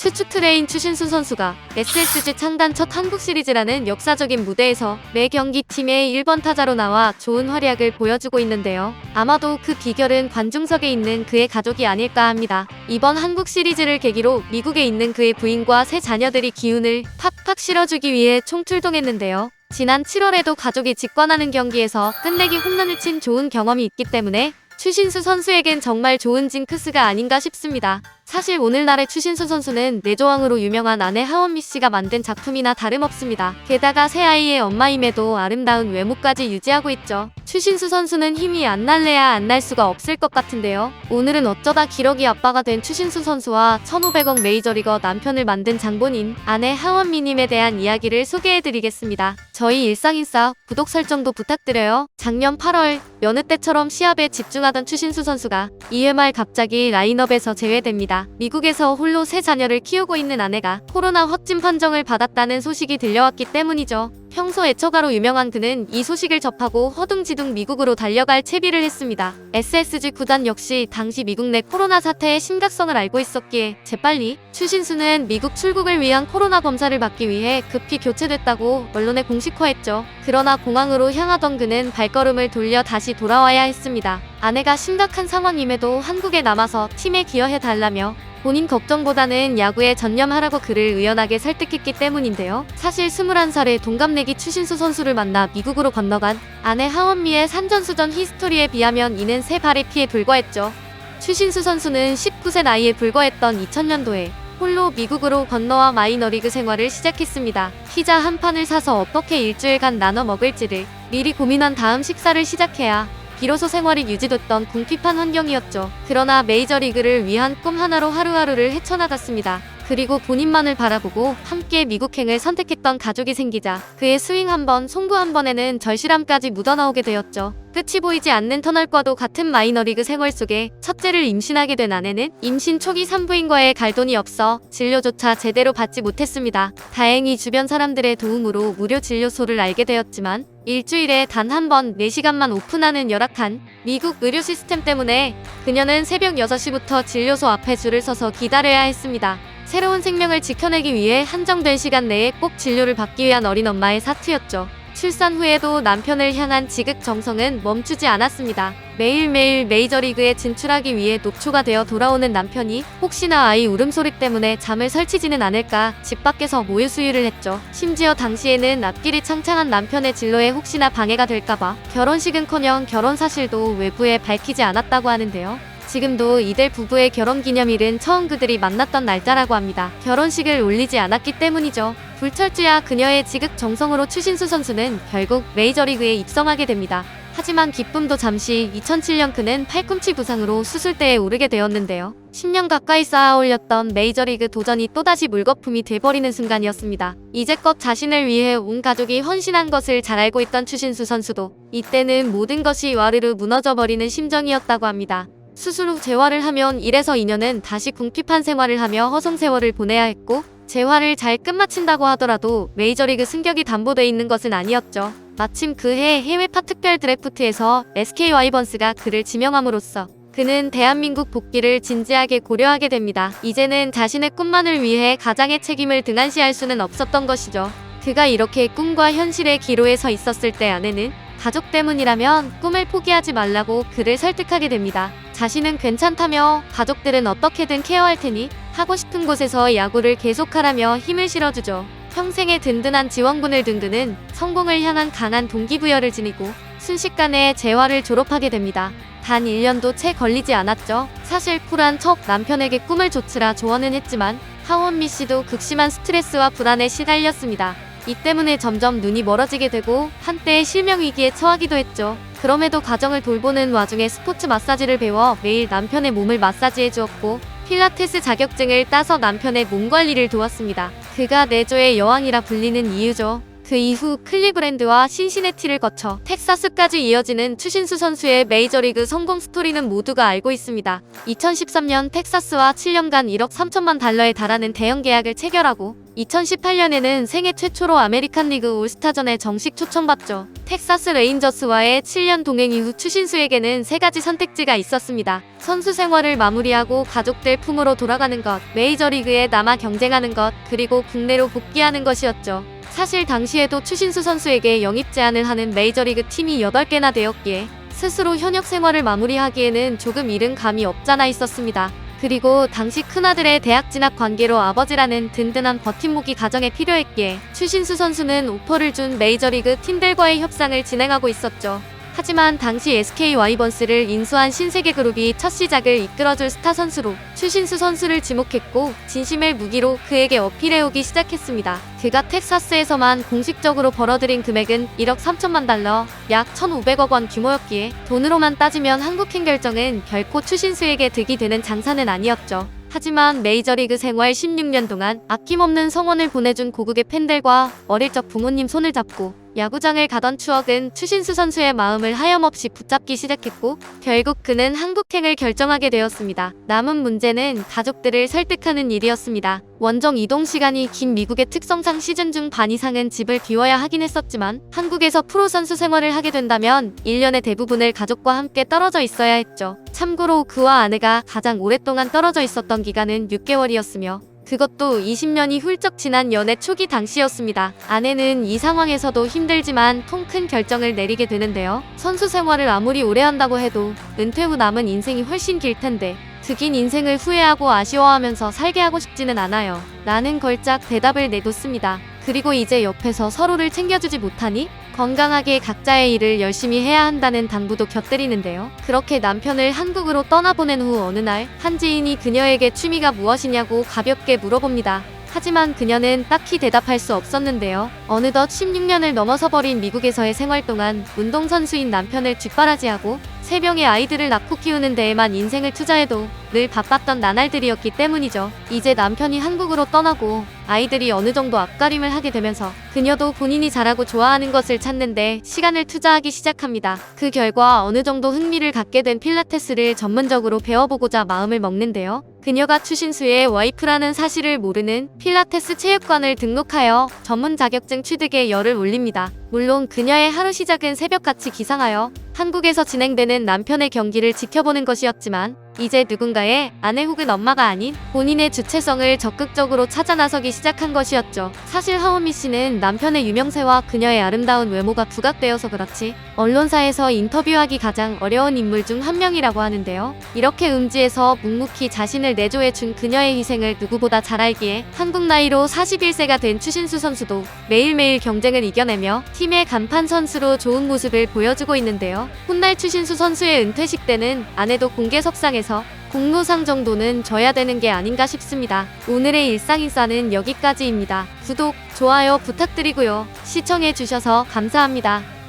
추측 트레인 추신수 선수가 SSG 창단 첫 한국 시리즈라는 역사적인 무대에서 매 경기 팀의 1번 타자로 나와 좋은 활약을 보여주고 있는데요. 아마도 그 비결은 관중석에 있는 그의 가족이 아닐까 합니다. 이번 한국 시리즈를 계기로 미국에 있는 그의 부인과 세 자녀들이 기운을 팍팍 실어주기 위해 총출동했는데요. 지난 7월에도 가족이 직관하는 경기에서 끝내기 홈런을 친 좋은 경험이 있기 때문에 추신수 선수에겐 정말 좋은 징크스가 아닌가 싶습니다. 사실 오늘날의 추신수 선수는 내조왕으로 유명한 아내 하원미 씨가 만든 작품이나 다름없습니다. 게다가 새 아이의 엄마임에도 아름다운 외모까지 유지하고 있죠. 추신수 선수는 힘이 안 날래야 안 날 수가 없을 것 같은데요. 오늘은 어쩌다 기러기 아빠가 된 추신수 선수와 1,500억 메이저리거 남편을 만든 장본인 아내 하원미님에 대한 이야기를 소개해드리겠습니다. 저희 일상인싸 구독 설정도 부탁드려요. 작년 8월 여느 때처럼 시합에 집중하던 추신수 선수가 2회 말 갑자기 라인업에서 제외됩니다. 미국에서 홀로 세 자녀를 키우고 있는 아내가 코로나 확진 판정을 받았다는 소식이 들려왔기 때문이죠. 평소 애처가로 유명한 그는 이 소식을 접하고 허둥지둥 미국으로 달려갈 채비를 했습니다. SSG 구단 역시 당시 미국 내 코로나 사태의 심각성을 알고 있었기에 재빨리 추신수는 미국 출국을 위한 코로나 검사를 받기 위해 급히 교체됐다고 언론에 공식화했죠. 그러나 공항으로 향하던 그는 발걸음을 돌려 다시 돌아와야 했습니다. 아내가 심각한 상황임에도 한국에 남아서 팀에 기여해달라며 본인 걱정보다는 야구에 전념하라고 그를 의연하게 설득했기 때문인데요. 사실 21살의 동갑내기 추신수 선수를 만나 미국으로 건너간 아내 하원미의 산전수전 히스토리에 비하면 이는 새 발의 피에 불과했죠. 추신수 선수는 19세 나이에 불과했던 2000년도에 홀로 미국으로 건너와 마이너리그 생활을 시작했습니다. 피자 한 판을 사서 어떻게 일주일간 나눠 먹을지를 미리 고민한 다음 식사를 시작해야 비로소 생활이 유지됐던 궁핍한 환경이었죠. 그러나 메이저리그를 위한 꿈 하나로 하루하루를 헤쳐나갔습니다. 그리고 본인만을 바라보고 함께 미국행을 선택했던 가족이 생기자 그의 스윙 한 번, 송구 한 번에는 절실함까지 묻어나오게 되었죠. 끝이 보이지 않는 터널과도 같은 마이너리그 생활 속에 첫째를 임신하게 된 아내는 임신 초기 산부인과의 갈돈이 없어 진료조차 제대로 받지 못했습니다. 다행히 주변 사람들의 도움으로 무료 진료소를 알게 되었지만 일주일에 단 한 번 4시간만 오픈하는 열악한 미국 의료 시스템 때문에 그녀는 새벽 6시부터 진료소 앞에 줄을 서서 기다려야 했습니다. 새로운 생명을 지켜내기 위해 한정된 시간 내에 꼭 진료를 받기 위한 어린 엄마의 사투였죠. 출산 후에도 남편을 향한 지극 정성은 멈추지 않았습니다. 매일매일 메이저리그에 진출하기 위해 녹초가 되어 돌아오는 남편이 혹시나 아이 울음소리 때문에 잠을 설치지는 않을까 집 밖에서 모유 수유를 했죠. 심지어 당시에는 앞길이 창창한 남편의 진로에 혹시나 방해가 될까봐 결혼식은커녕 결혼 사실도 외부에 밝히지 않았다고 하는데요. 지금도 이들 부부의 결혼기념일은 처음 그들이 만났던 날짜라고 합니다. 결혼식을 올리지 않았기 때문이죠. 불철주야 그녀의 지극 정성으로 추신수 선수는 결국 메이저리그에 입성하게 됩니다. 하지만 기쁨도 잠시 2007년 그는 팔꿈치 부상으로 수술대에 오르게 되었는데요. 10년 가까이 쌓아 올렸던 메이저리그 도전이 또다시 물거품이 돼버리는 순간이었습니다. 이제껏 자신을 위해 온 가족이 헌신한 것을 잘 알고 있던 추신수 선수도 이때는 모든 것이 와르르 무너져버리는 심정이었다고 합니다. 수술 후 재활을 하면 1에서 2년은 다시 궁핍한 생활을 하며 허송세월을 보내야 했고 재활을 잘 끝마친다고 하더라도 메이저리그 승격이 담보돼 있는 것은 아니었죠. 마침 그해 해외파 특별 드래프트에서 SK 와이번스가 그를 지명함으로써 그는 대한민국 복귀를 진지하게 고려하게 됩니다. 이제는 자신의 꿈만을 위해 가장의 책임을 등한시할 수는 없었던 것이죠. 그가 이렇게 꿈과 현실의 기로에 서 있었을 때 아내는 가족 때문이라면 꿈을 포기하지 말라고 그를 설득하게 됩니다. 자신은 괜찮다며 가족들은 어떻게든 케어할 테니 하고 싶은 곳에서 야구를 계속하라며 힘을 실어주죠. 평생의 든든한 지원군을 둔 그는 성공을 향한 강한 동기부여를 지니고 순식간에 재활을 졸업하게 됩니다. 단 1년도 채 걸리지 않았죠. 사실 쿨한 척 남편에게 꿈을 좇으라 조언은 했지만 하원미 씨도 극심한 스트레스와 불안에 시달렸습니다. 이 때문에 점점 눈이 멀어지게 되고 한때의 실명 위기에 처하기도 했죠. 그럼에도 가정을 돌보는 와중에 스포츠 마사지를 배워 매일 남편의 몸을 마사지해 주었고 필라테스 자격증을 따서 남편의 몸 관리를 도왔습니다. 그가 내조의 여왕이라 불리는 이유죠. 그 이후 클리브랜드와 신시내티를 거쳐 텍사스까지 이어지는 추신수 선수의 메이저리그 성공 스토리는 모두가 알고 있습니다. 2013년 텍사스와 7년간 1억 3천만 달러에 달하는 대형 계약을 체결하고 2018년에는 생애 최초로 아메리칸 리그 올스타전에 정식 초청받죠. 텍사스 레인저스와의 7년 동행 이후 추신수에게는 세 가지 선택지가 있었습니다. 선수 생활을 마무리하고 가족들 품으로 돌아가는 것, 메이저리그에 남아 경쟁하는 것, 그리고 국내로 복귀하는 것이었죠. 사실 당시에도 추신수 선수에게 영입 제안을 하는 메이저리그 팀이 8개나 되었기에 스스로 현역 생활을 마무리하기에는 조금 이른 감이 없잖아 있었습니다. 그리고 당시 큰아들의 대학 진학 관계로 아버지라는 든든한 버팀목이 가정에 필요했기에 추신수 선수는 오퍼를 준 메이저리그 팀들과의 협상을 진행하고 있었죠. 하지만 당시 SK 와이번스를 인수한 신세계그룹이 첫 시작을 이끌어줄 스타 선수로 추신수 선수를 지목했고 진심을 무기로 그에게 어필해오기 시작했습니다. 그가 텍사스에서만 공식적으로 벌어들인 금액은 1억 3천만 달러, 약 1,500억 원 규모였기에 돈으로만 따지면 한국행 결정은 결코 추신수에게 득이 되는 장사는 아니었죠. 하지만 메이저리그 생활 16년 동안 아낌없는 성원을 보내준 고국의 팬들과 어릴 적 부모님 손을 잡고 야구장을 가던 추억은 추신수 선수의 마음을 하염없이 붙잡기 시작했고 결국 그는 한국행을 결정하게 되었습니다. 남은 문제는 가족들을 설득하는 일이었습니다. 원정 이동 시간이 긴 미국의 특성상 시즌 중 반 이상은 집을 비워야 하긴 했었지만 한국에서 프로 선수 생활을 하게 된다면 1년의 대부분을 가족과 함께 떨어져 있어야 했죠. 참고로 그와 아내가 가장 오랫동안 떨어져 있었던 기간은 6개월이었으며 그것도 20년이 훌쩍 지난 연애 초기 당시였습니다. 아내는 이 상황에서도 힘들지만 통 큰 결정을 내리게 되는데요. 선수 생활을 아무리 오래 한다고 해도 은퇴 후 남은 인생이 훨씬 길 텐데 그 긴 인생을 후회하고 아쉬워하면서 살게 하고 싶지는 않아요. 라는 걸작 대답을 내뒀습니다. 그리고 이제 옆에서 서로를 챙겨주지 못하니 건강하게 각자의 일을 열심히 해야 한다는 당부도 곁들이는데요. 그렇게 남편을 한국으로 떠나보낸 후 어느 날 한 지인이 그녀에게 취미가 무엇이냐고 가볍게 물어봅니다. 하지만 그녀는 딱히 대답할 수 없었는데요. 어느덧 16년을 넘어서 버린 미국에서의 생활 동안 운동선수인 남편을 뒷바라지하고 3명의 아이들을 낳고 키우는 데에만 인생을 투자해도 늘 바빴던 나날들이었기 때문이죠. 이제 남편이 한국으로 떠나고 아이들이 어느 정도 앞가림을 하게 되면서 그녀도 본인이 잘하고 좋아하는 것을 찾는데 시간을 투자하기 시작합니다. 그 결과 어느 정도 흥미를 갖게 된 필라테스를 전문적으로 배워보고자 마음을 먹는데요. 그녀가 추신수의 와이프라는 사실을 모르는 필라테스 체육관을 등록하여 전문 자격증 취득에 열을 올립니다. 물론 그녀의 하루 시작은 새벽같이 기상하여 한국에서 진행되는 남편의 경기를 지켜보는 것이었지만 이제 누군가의 아내 혹은 엄마가 아닌 본인의 주체성을 적극적으로 찾아 나서기 시작한 것이었죠. 사실 하오미 씨는 남편의 유명세와 그녀의 아름다운 외모가 부각되어서 그렇지 언론사에서 인터뷰하기 가장 어려운 인물 중 한 명이라고 하는데요. 이렇게 음지에서 묵묵히 자신을 내조해준 그녀의 희생을 누구보다 잘 알기에 한국 나이로 41세가 된 추신수 선수도 매일매일 경쟁을 이겨내며 팀의 간판 선수로 좋은 모습을 보여주고 있는데요. 훗날 추신수 선수의 은퇴식 때는 아내도 공개석상에서 공로상 정도는 져야 되는 게 아닌가 싶습니다. 오늘의 일상인싸는 여기까지입니다. 구독, 좋아요 부탁드리고요. 시청해주셔서 감사합니다.